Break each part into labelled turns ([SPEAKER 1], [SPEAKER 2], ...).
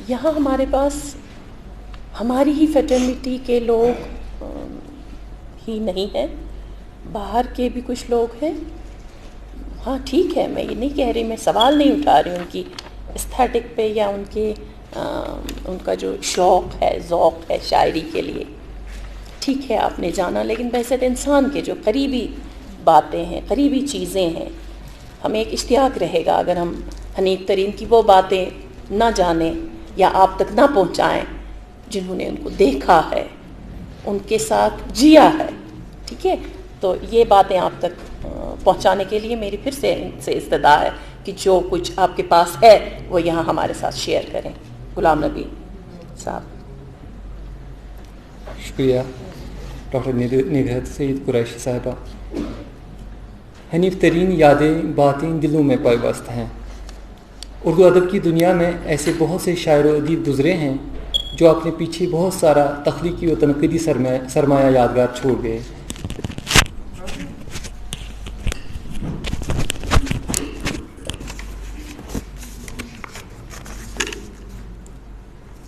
[SPEAKER 1] یہاں ہمارے پاس ہماری ہی فیٹرنیٹی کے لوگ ہی نہیں ہیں، باہر کے بھی کچھ لوگ ہیں. ہاں ٹھیک ہے، میں یہ نہیں کہہ رہی، میں سوال نہیں اٹھا رہی ان کی استھیٹک پہ یا ان کا جو شوق ہے، ذوق ہے شاعری کے لیے. ٹھیک ہے آپ نے جانا، لیکن بحثیت انسان کے جو قریبی باتیں ہیں، قریبی چیزیں ہیں، ہمیں ایک اشتیاق رہے گا اگر ہم حنیف ترین کی وہ باتیں نہ جانیں یا آپ تک نہ پہنچائیں جنہوں نے ان کو دیکھا ہے، ان کے ساتھ جیا ہے. ٹھیک ہے، تو یہ باتیں آپ تک پہنچانے کے لیے میری پھر سے ان سے استدعا ہے کہ جو کچھ آپ کے پاس ہے وہ یہاں ہمارے ساتھ شیئر کریں. غلام نبی صاحب.
[SPEAKER 2] شکریہ ڈاکٹر نگہت سعید قریشی صاحبہ. حنیف ترین یادیں باتیں دلوں میں پیوست ہیں. اردو ادب کی دنیا میں ایسے بہت سے شاعر و ادیب گزرے ہیں جو اپنے پیچھے بہت سارا تخلیقی و تنقیدی سرمایہ یادگار چھوڑ گئے.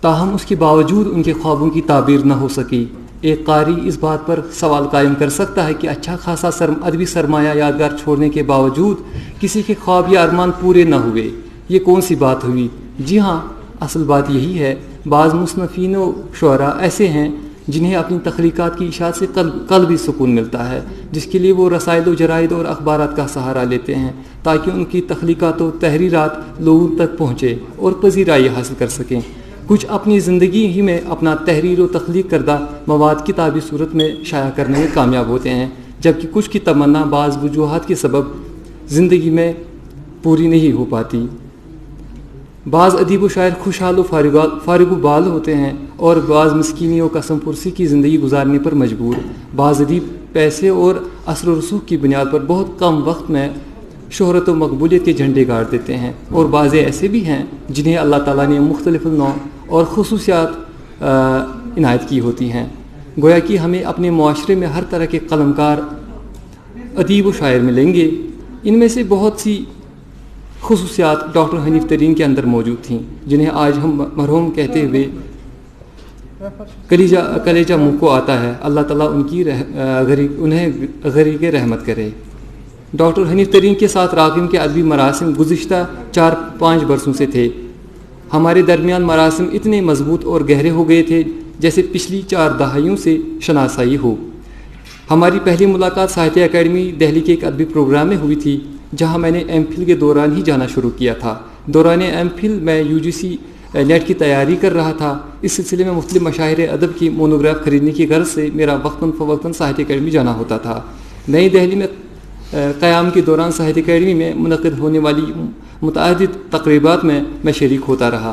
[SPEAKER 2] تاہم اس کے باوجود ان کے خوابوں کی تعبیر نہ ہو سکی. ایک قاری اس بات پر سوال قائم کر سکتا ہے کہ اچھا خاصا ادبی سرمایہ یادگار چھوڑنے کے باوجود کسی کے خواب یا ارمان پورے نہ ہوئے. یہ کون سی بات ہوئی؟ جی ہاں، اصل بات یہی ہے. بعض مصنفین و شعراء ایسے ہیں جنہیں اپنی تخلیقات کی اشاعت سے قلبی سکون ملتا ہے، جس کے لیے وہ رسائل و جرائد اور اخبارات کا سہارا لیتے ہیں تاکہ ان کی تخلیقات و تحریرات لوگوں تک پہنچے اور پذیرائی حاصل کر سکیں. کچھ اپنی زندگی ہی میں اپنا تحریر و تخلیق کردہ مواد کتابی صورت میں شائع کرنے میں کامیاب ہوتے ہیں، جبکہ کچھ کی تمنا بعض وجوہات کے سبب زندگی میں پوری نہیں ہو پاتی. بعض ادیب و شاعر خوشحال و فارغ و بال ہوتے ہیں اور بعض مسکینی و قسم پرسی کی زندگی گزارنے پر مجبور. بعض ادیب پیسے اور اثر و رسوخ کی بنیاد پر بہت کم وقت میں شہرت و مقبولیت کے جھنڈے گاڑ دیتے ہیں، اور بعض ایسے بھی ہیں جنہیں اللہ تعالیٰ نے مختلف نوع اور خصوصیات عنایت کی ہوتی ہیں. گویا کہ ہمیں اپنے معاشرے میں ہر طرح کے قلمکار ادیب و شاعر ملیں گے. ان میں سے بہت سی خصوصیات ڈاکٹر حنیف ترین کے اندر موجود تھیں جنہیں آج ہم مرحوم کہتے ہوئے کلیجہ منہ کو آتا ہے. اللہ تعالیٰ انہیں غریق رحمت کرے. ڈاکٹر حنیف ترین کے ساتھ راغب کے ادبی مراسم گزشتہ 4-5 برسوں سے تھے. ہمارے درمیان مراسم اتنے مضبوط اور گہرے ہو گئے تھے جیسے پچھلی 4 دہائیوں سے شناسائی ہو. ہماری پہلی ملاقات ساہتیہ اکیڈمی دہلی کے ایک ادبی پروگرام میں ہوئی تھی، جہاں میں نے ایم فل کے دوران ہی جانا شروع کیا تھا. دوران ایم فل میں UGC نیٹ کی تیاری کر رہا تھا. اس سلسلے میں مختلف مشاہیر ادب کی مونوگراف خریدنے کی غرض سے میرا وقتاً فوقتاً ساہتیہ اکیڈمی جانا ہوتا تھا. نئی دہلی میں قیام کے دوران ساہتیہ اکیڈمی میں منعقد ہونے والی متعدد تقریبات میں شریک ہوتا رہا.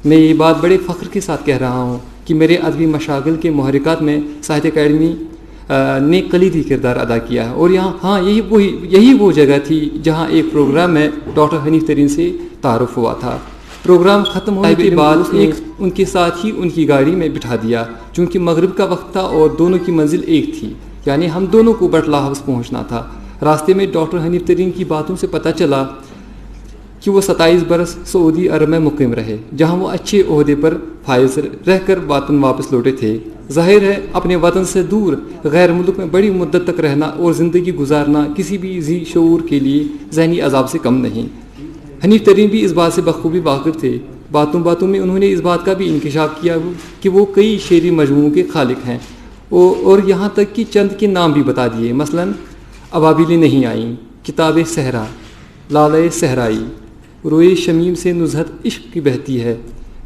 [SPEAKER 2] میں یہ بات بڑے فخر کے ساتھ کہہ رہا ہوں کہ میرے ادبی مشاغل کے محرکات میں ساہتیہ اکیڈمی نے کلیدی کردار ادا کیا ہے. اور یہی وہ جگہ تھی جہاں ایک پروگرام میں ڈاکٹر حنیف ترین سے تعارف ہوا تھا. پروگرام ختم ہونے کے بعد ان کے ساتھ ہی ان کی گاڑی میں بٹھا دیا. چونکہ مغرب کا وقت تھا اور دونوں کی منزل ایک تھی، یعنی ہم دونوں کو بٹلہ ہاؤس پہنچنا تھا. راستے میں ڈاکٹر حنیف ترین کی باتوں سے پتہ چلا کہ وہ 27 برس سعودی عرب میں مقیم رہے، جہاں وہ اچھے عہدے پر فائز رہ کر وطن واپس لوٹے تھے. ظاہر ہے اپنے وطن سے دور غیر ملک میں بڑی مدت تک رہنا اور زندگی گزارنا کسی بھی ذی شعور کے لیے ذہنی عذاب سے کم نہیں. حنیف ترین بھی اس بات سے بخوبی واقف تھے. باتوں میں انہوں نے اس بات کا بھی انکشاف کیا کہ وہ کئی شعری مجموعوں کے خالق ہیں، اور یہاں تک کہ چند کے نام بھی بتا دیے. مثلاً ابابیلیں نہیں آئیں، کتاب صحرا، لالۂ صحرائی، روئے شمیم سے نزہت عشق کی بہتی ہے،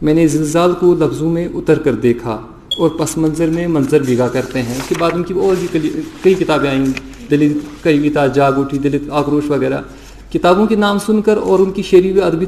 [SPEAKER 2] میں نے زلزال کو لفظوں میں اتر کر دیکھا، اور پس منظر میں منظر بھیگا کرتے ہیں. اس کے بعد ان کی اور بھی کئی کتابیں آئیں، دلت کویتا، جاگ اٹھی، دلت آکروش وغیرہ. کتابوں کے نام سن کر اور ان کی شعری و ادبی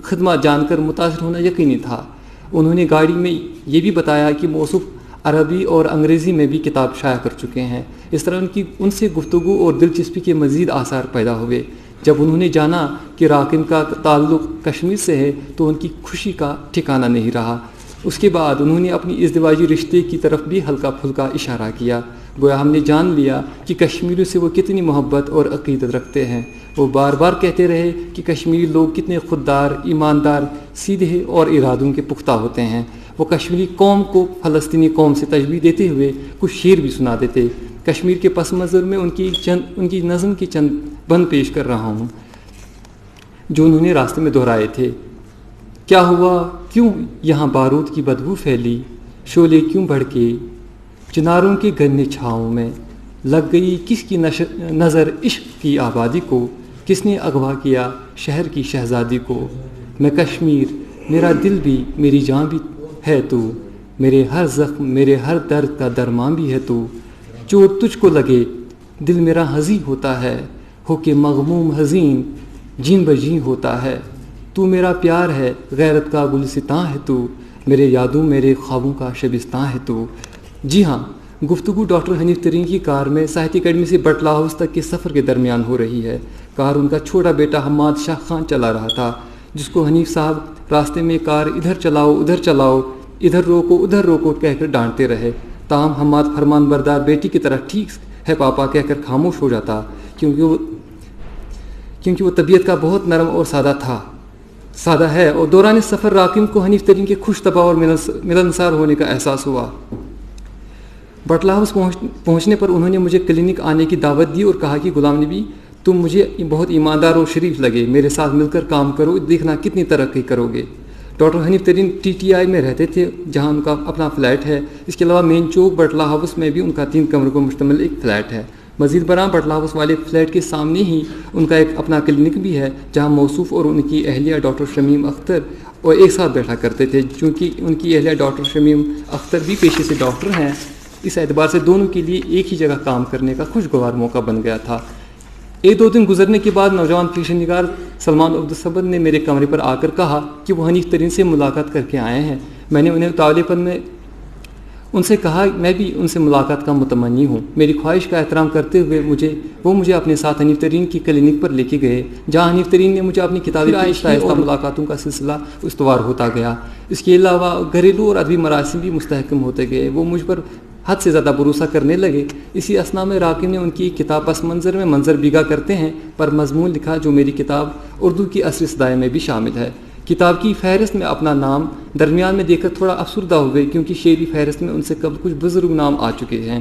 [SPEAKER 2] خدمات جان کر متاثر ہونا یقینی تھا. انہوں نے گاڑی میں یہ بھی بتایا کہ موصوف عربی اور انگریزی میں بھی کتاب شائع کر چکے ہیں. اس طرح ان سے گفتگو اور دلچسپی کے مزید آثار پیدا ہوئے. جب انہوں نے جانا کہ راکم کا تعلق کشمیر سے ہے تو ان کی خوشی کا ٹھکانہ نہیں رہا. اس کے بعد انہوں نے اپنی ازدواجی رشتے کی طرف بھی ہلکا پھلکا اشارہ کیا. گویا ہم نے جان لیا کہ کشمیریوں سے وہ کتنی محبت اور عقیدت رکھتے ہیں۔ وہ بار بار کہتے رہے کہ کشمیری لوگ کتنے خوددار، ایماندار، سیدھے اور ارادوں کے پختہ ہوتے ہیں۔ وہ کشمیری قوم کو فلسطینی قوم سے تشبیہ دیتے ہوئے کچھ شعر بھی سنا دیتے۔ کشمیر کے پس منظر میں ان کی نظم کی چند بند پیش کر رہا ہوں جو انہوں نے راستے میں دہرائے تھے۔ کیا ہوا، کیوں یہاں بارود کی بدبو پھیلی، شعلے کیوں بھڑکے چناروں کے گھنے چھاؤں میں، لگ گئی کس کی نظر عشق کی آبادی کو، کس نے اغوا کیا شہر کی شہزادی کو۔ میں کشمیر، میرا دل بھی میری جان بھی ہے تو، میرے ہر زخم میرے ہر درد کا درمان بھی ہے تو، چوٹ تجھ کو لگے دل میرا ہنسی ہوتا ہے، ہو کے مغموم حزین جین بجین ہوتا ہے، تو میرا پیار ہے غیرت کا گلستاں ہے تو، میرے یادوں میرے خوابوں کا شبستاں ہے تو۔ جی ہاں، گفتگو ڈاکٹر حنیف ترین کی کار میں ساہتیہ اکیڈمی سے بٹلہ ہاؤس تک کے سفر کے درمیان ہو رہی ہے۔ کار ان کا چھوٹا بیٹا حماد شاہ خان چلا رہا تھا، جس کو حنیف صاحب راستے میں کار ادھر چلاؤ ادھر چلاؤ، ادھر روکو ادھر روکو کہہ کر ڈانٹتے رہے۔ تاہم حماد فرمان بردار بیٹی کی طرح ٹھیک ہے پاپا کہہ کر خاموش ہو جاتا، کیونکہ وہ طبیعت کا بہت نرم اور سادہ ہے۔ اور دوران سفر راکم کو حنیف ترین کے خوش طبع اور ملنسار ہونے کا احساس ہوا۔ بٹلہ ہاؤس پہنچنے پر انہوں نے مجھے کلینک آنے کی دعوت دی اور کہا کہ غلام نبی، تم مجھے بہت ایماندار اور شریف لگے، میرے ساتھ مل کر کام کرو، دیکھنا کتنی ترقی کرو گے۔ ڈاکٹر حنیف ترین TTI میں رہتے تھے، جہاں ان کا اپنا فلیٹ ہے۔ اس کے علاوہ مین چوک بٹلہ ہاؤس میں بھی ان کا 3 کمروں پر مشتمل ایک فلیٹ ہے۔ مزید برآں بٹلہ ہاؤس والے فلیٹ کے سامنے ہی ان کا ایک اپنا کلینک بھی ہے، جہاں موصوف اور ان کی اہلیہ ڈاکٹر شمیم اختر اور ایک ساتھ بیٹھا کرتے تھے۔ چونکہ ان کی اہلیہ ڈاکٹر شمیم اختر بھی پیشے سے ڈاکٹر ہیں، اس اعتبار سے دونوں کے لیے ایک ہی جگہ کام کرنے کا خوشگوار موقع بن گیا تھا۔ 1-2 دن گزرنے کے بعد نوجوان فیشن نگار سلمان عبدالصمد نے میرے کمرے پر آ کر کہا کہ وہ حنیف ترین سے ملاقات کر کے آئے ہیں۔ میں نے انہیں اتاولے پن میں ان سے کہا میں بھی ان سے ملاقات کا متمنی ہوں۔ میری خواہش کا احترام کرتے ہوئے وہ مجھے اپنے ساتھ حنیف ترین کی کلینک پر لے کے گئے، جہاں حنیف ترین نے مجھے اپنی کتابیں آہستہ آہستہ ملاقاتوں کا سلسلہ استوار ہوتا گیا۔ اس کے علاوہ گھریلو اور ادبی مراسم بھی مستحکم ہوتے گئے۔ وہ مجھ پر حد سے زیادہ بھروسہ کرنے لگے۔ اسی اثنا میں راکم نے ان کی ایک کتاب پس منظر میں منظر بیگا کرتے ہیں پر مضمون لکھا، جو میری کتاب اردو کی عصری صدائیں میں بھی شامل ہے۔ کتاب کی فہرست میں اپنا نام درمیان میں دیکھ کر تھوڑا افسردہ ہو گئی، کیونکہ شعری فہرست میں ان سے قبل کچھ بزرگ نام آ چکے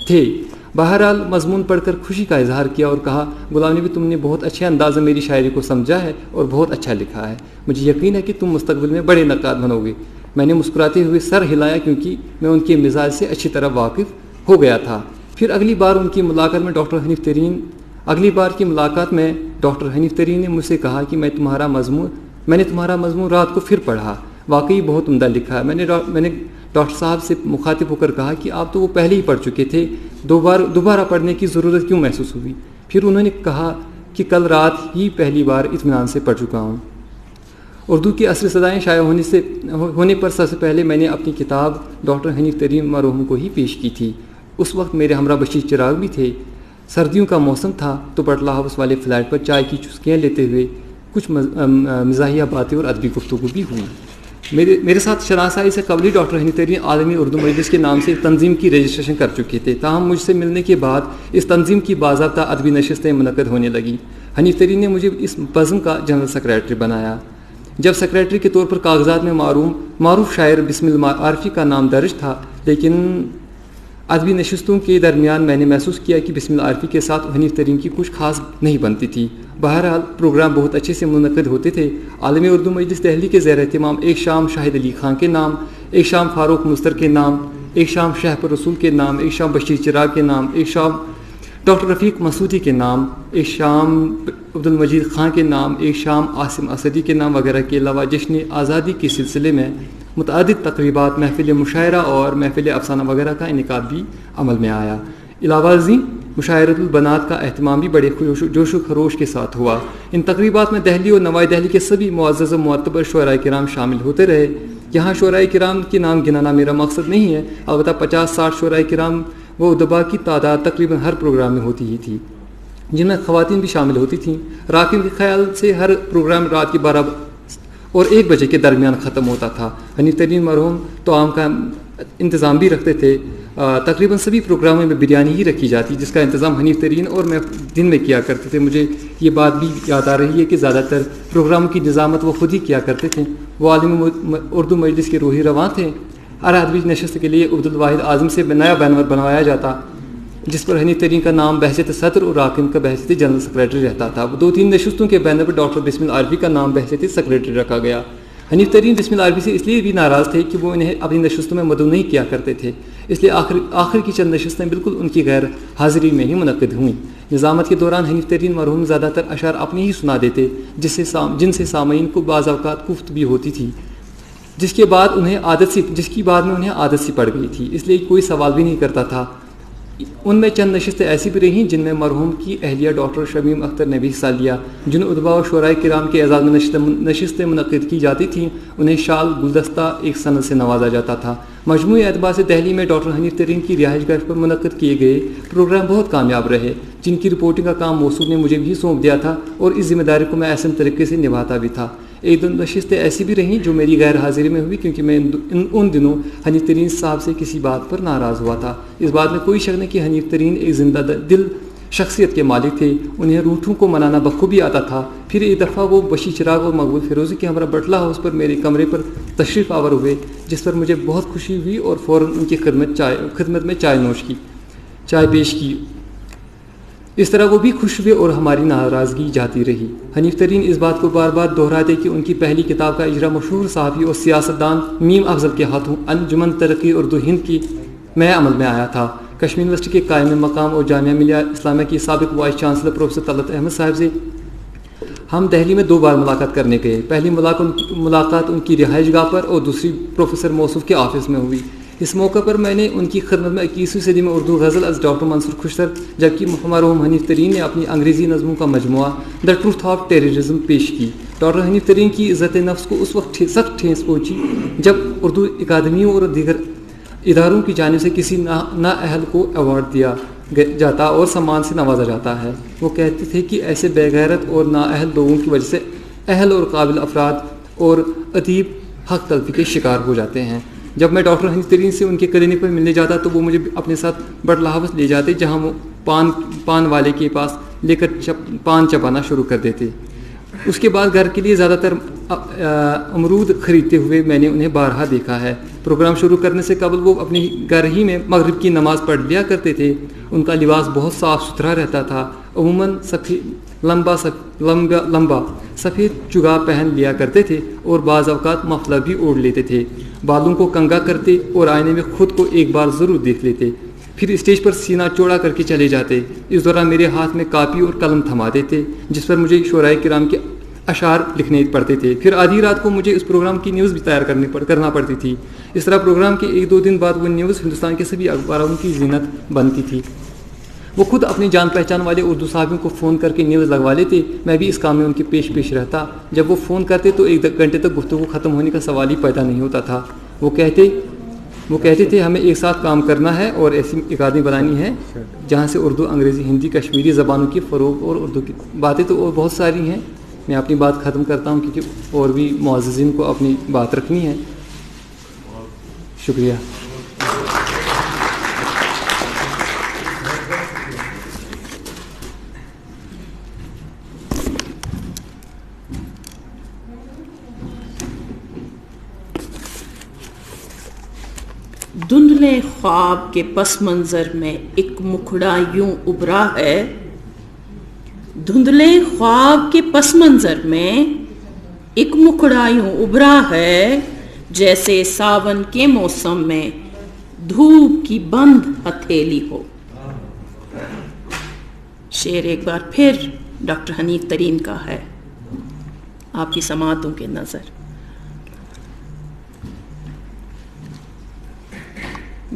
[SPEAKER 2] تھے۔ بہرحال مضمون پڑھ کر خوشی کا اظہار کیا اور کہا، غلام نبی، تم نے بہت اچھے انداز میں میری شاعری کو سمجھا ہے اور بہت اچھا لکھا ہے۔ مجھے یقین ہے کہ تم مستقبل میں بڑے نقاد بنو گے۔ میں نے مسکراتے ہوئے سر ہلایا، کیونکہ میں ان کے مزاج سے اچھی طرح واقف ہو گیا تھا۔ پھر اگلی بار کی ملاقات میں ڈاکٹر حنیف ترین نے مجھ سے کہا کہ میں نے تمہارا مضمون رات کو پھر پڑھا، واقعی بہت عمدہ لکھا ہے۔ میں نے ڈاکٹر صاحب سے مخاطب ہو کر کہا کہ آپ تو وہ پہلے ہی پڑھ چکے تھے، دوبارہ پڑھنے کی ضرورت کیوں محسوس ہوئی؟ پھر انہوں نے کہا کہ کل رات ہی پہلی بار اطمینان سے پڑھ چکا ہوں۔ اردو کی عصری صدائیں شائع ہونے پر سب سے پہلے میں نے اپنی کتاب ڈاکٹر حنیف ترین مرحوم کو ہی پیش کی تھی۔ اس وقت میرے ہمراہ بشیر چراغ بھی تھے۔ سردیوں کا موسم تھا تو بٹلہ ہاؤس والے فلیٹ پر چائے کی چسکیاں لیتے ہوئے کچھ مزاحیہ باتیں اور ادبی گفتگو بھی ہوئی۔ میرے ساتھ شناسائی سے قبل ہی ڈاکٹر حنیف ترین عالمی اردو مجلس کے نام سے ایک تنظیم کی رجسٹریشن کر چکے تھے، تاہم مجھ سے ملنے کے بعد اس تنظیم کی باضابطہ ادبی نشستیں منعقد ہونے لگیں۔ حنیف ترین نے مجھے اس بزم کا جنرل سیکریٹری بنایا۔ جب سیکریٹری کے طور پر کاغذات میں معروف شاعر بسم اللہ عارفی کا نام درج تھا، لیکن ادبی نشستوں کے درمیان میں نے محسوس کیا کہ بسم اللہ عارفی کے ساتھ حنیف ترین کی کچھ خاص نہیں بنتی تھی۔ بہرحال پروگرام بہت اچھے سے منعقد ہوتے تھے۔ عالمی اردو مجلس دہلی کے زیر اہتمام ایک شام شاہد علی خان کے نام، ایک شام فاروق مستر کے نام، ایک شام شہپر رسول کے نام، ایک شام بشیر چراغ کے نام، ایک شام ڈاکٹر رفیق مسعودی کے نام، ایک شام عبدالمجید خان کے نام، ایک شام عاصم اسدی کے نام وغیرہ کے علاوہ جشن آزادی کے سلسلے میں متعدد تقریبات، محفل مشاعرہ اور محفل افسانہ وغیرہ کا انعقاد بھی عمل میں آیا۔ علاوہ ازیں مشاعرۃ البنات کا اہتمام بھی بڑے جوش و خروش کے ساتھ ہوا۔ ان تقریبات میں دہلی اور نوائی دہلی کے سبھی معزز و معتبر شعراء کرام شامل ہوتے رہے۔ یہاں شعراء کرام کے نام گنانا میرا مقصد نہیں ہے، البتہ 50-60 شعراء کرام و ادبا کی تعداد تقریباً ہر پروگرام میں ہوتی ہی تھی، جن میں خواتین بھی شامل ہوتی تھیں۔ راکم کے خیال سے ہر پروگرام رات کے 12 اور 1 بجے کے درمیان ختم ہوتا تھا۔ حنیف ترین مرحوم انتظام بھی رکھتے تھے. تقریباً سبھی پروگراموں میں بریانی ہی رکھی جاتی جس کا انتظام حنیف ترین اور میں دن میں کیا کرتے تھے. مجھے یہ بات بھی یاد آ رہی ہے کہ زیادہ تر پروگراموں کی نظامت وہ خود ہی کیا کرتے تھے. وہ عالم اردو مجلس کے روحی رواں تھے. ہر ادبی نشست کے لیے عبد الواحد اعظم سے نیا بینر بنوایا جاتا جس پر حنیف ترین کا نام بحیثیت صدر اور راکم کا بحیثیت جنرل سیکریٹری رہتا تھا. 2-3 نشستوں کے بینر پر ڈاکٹر بسم اللہ عربی کا نام بحیثیت سیکریٹری رکھا گیا. حنیف ترین بسم اللہ عربی سے اس لیے بھی ناراض تھے کہ وہ انہیں اپنی نشستوں میں مدعو نہیں کیا کرتے تھے, اس لیے آخر کی چند نشستیں بالکل ان کی غیر حاضری میں ہی منعقد ہوئیں. نظامت کے دوران حنیف ترین مرحوم زیادہ تر اشعار اپنے ہی سنا دیتے جن سے سامعین کو بعض اوقات کفت بھی ہوتی تھی, جس کی بعد میں انہیں عادت سی پڑ گئی تھی, اس لیے کوئی سوال بھی نہیں کرتا تھا. ان میں چند نشستیں ایسی بھی رہیں جن میں مرحوم کی اہلیہ ڈاکٹر شمیم اختر نے بھی حصہ لیا. جن ادبا و شعراء کرام کے اعزاز میں نشستیں منعقد کی جاتی تھیں انہیں شال گلدستہ ایک سند سے نوازا جاتا تھا. مجموعی اعتبار سے دہلی میں ڈاکٹر حنیف ترین کی رہائش گاہ پر منعقد کیے گئے پروگرام بہت کامیاب رہے, جن کی رپورٹنگ کا کام موصول نے مجھے بھی سونپ دیا تھا اور اس ذمہ داری کو میں احسن طریقے سے نبھاتا بھی تھا. 1-2 نشستیں ایسی بھی رہیں جو میری غیر حاضری میں ہوئی کیونکہ میں ان دنوں حنیف ترین صاحب سے کسی بات پر ناراض ہوا تھا. اس بات میں کوئی شک نہیں کہ حنیف ترین ایک زندہ دل شخصیت کے مالک تھے. انہیں روٹھوں کو منانا بخوبی آتا تھا. پھر ایک دفعہ وہ بشی چراغ اور مقبول فیروزی کے ہمراہ بٹلہ ہاؤس پر میرے کمرے پر تشریف آور ہوئے, جس پر مجھے بہت خوشی ہوئی اور فوراً ان کی خدمت میں چائے پیش کی. اس طرح وہ بھی خوش ہوئے اور ہماری ناراضگی جاتی رہی. حنیف ترین اس بات کو بار بار دہراتے کہ ان کی پہلی کتاب کا اجرا مشہور صحافی اور سیاستدان میم افضل کے ہاتھوں انجمن ترقی اردو ہند کی میں عمل میں آیا تھا. کشمیر یونیورسٹی کے قائم مقام اور جامعہ ملیہ اسلامیہ کی سابق vice chancellor professor Talat Ahmad صاحب سے ہم دہلی میں 2 بار ملاقات کرنے گئے. پہلی ملاقات ان کی رہائش گاہ پر اور دوسری پروفیسر موصوف کے آفس میں ہوئی. اس موقع پر میں نے ان کی خدمت میں 21ویں صدی میں اردو غزل از ڈاکٹر منصور خوشتر جبکہ مرحوم حنیف ترین نے اپنی انگریزی نظموں کا مجموعہ دا ٹروتھ آف ٹیررزم پیش کی. ڈاکٹر حنیف ترین کی عزت نفس کو اس وقت سخت ٹھیس پہنچی جب اردو اکادمیوں اور دیگر اداروں کی جانب سے کسی نااہل کو ایوارڈ دیا جاتا اور سمان سے نوازا جاتا ہے. وہ کہتے تھے کہ ایسے بے غیرت اور نااہل لوگوں کی وجہ سے اہل اور قابل افراد اور ادیب حق تلفی کے شکار ہو جاتے ہیں. جب میں ڈاکٹر حنیف ترین سے ان کے کلینک پر ملنے جاتا تو وہ مجھے اپنے ساتھ بٹلہ ہاؤس لے جاتے جہاں وہ پان والے کے پاس لے کر پان چبانا شروع کر دیتے. اس کے بعد گھر کے لیے زیادہ تر امرود خریدتے ہوئے میں نے انہیں بارہا دیکھا ہے. پروگرام شروع کرنے سے قبل وہ اپنے گھر ہی میں مغرب کی نماز پڑھ لیا کرتے تھے. ان کا لباس بہت صاف ستھرا رہتا تھا. عموماً لمبا سفید چگا پہن لیا کرتے تھے اور بعض اوقات مفلر بھی اوڑھ لیتے تھے. بالوں کو کنگا کرتے اور آئینے میں خود کو ایک بار ضرور دیکھ لیتے. پھر اسٹیج پر سینہ چوڑا کر کے چلے جاتے. اس دوران میرے ہاتھ میں کاپی اور قلم تھما دیتے جس پر مجھے شعراء کرام کے اشعار لکھنے پڑتے تھے. پھر آدھی رات کو مجھے اس پروگرام کی نیوز بھی تیار کرنا پڑتی تھی. اس طرح پروگرام کے 1-2 دن بعد وہ نیوز ہندوستان کے سبھی اخباروں کی زینت بنتی تھی. وہ خود اپنی جان پہچان والے اردو صحافیوں کو فون کر کے نیوز لگوا لیتے. میں بھی اس کام میں ان کے پیش رہتا. جب وہ فون کرتے تو 1 گھنٹے تک گفتگو ختم ہونے کا سوال ہی پیدا نہیں ہوتا تھا. وہ کہتے تھے ہمیں ایک ساتھ کام کرنا ہے اور ایسی اکادمی بنانی ہے جہاں سے اردو, انگریزی, ہندی, کشمیری زبانوں کی فروغ اور اردو کی باتیں تو اور بہت ساری ہیں. میں اپنی بات ختم کرتا ہوں کیونکہ اور بھی معززین کو اپنی بات رکھنی ہے. شکریہ.
[SPEAKER 1] دھندلے خواب کے پس منظر میں ایک مکھڑا یوں ابھرا ہے. دھندلے خواب کے پس منظر میں ایک مکھڑا یوں ابھرا ہے جیسے ساون کے موسم میں دھوپ کی بند ہتھیلی ہو. شعر ایک بار پھر ڈاکٹر حنیف ترین کا ہے, آپ کی سماعتوں کے نظر.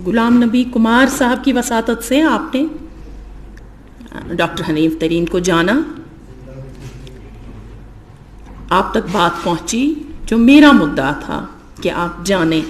[SPEAKER 1] غلام نبی کمار صاحب کی وساطت سے آپ نے ڈاکٹر حنیف ترین کو جانا. آپ تک بات پہنچی جو میرا مدعا تھا کہ آپ جانیں.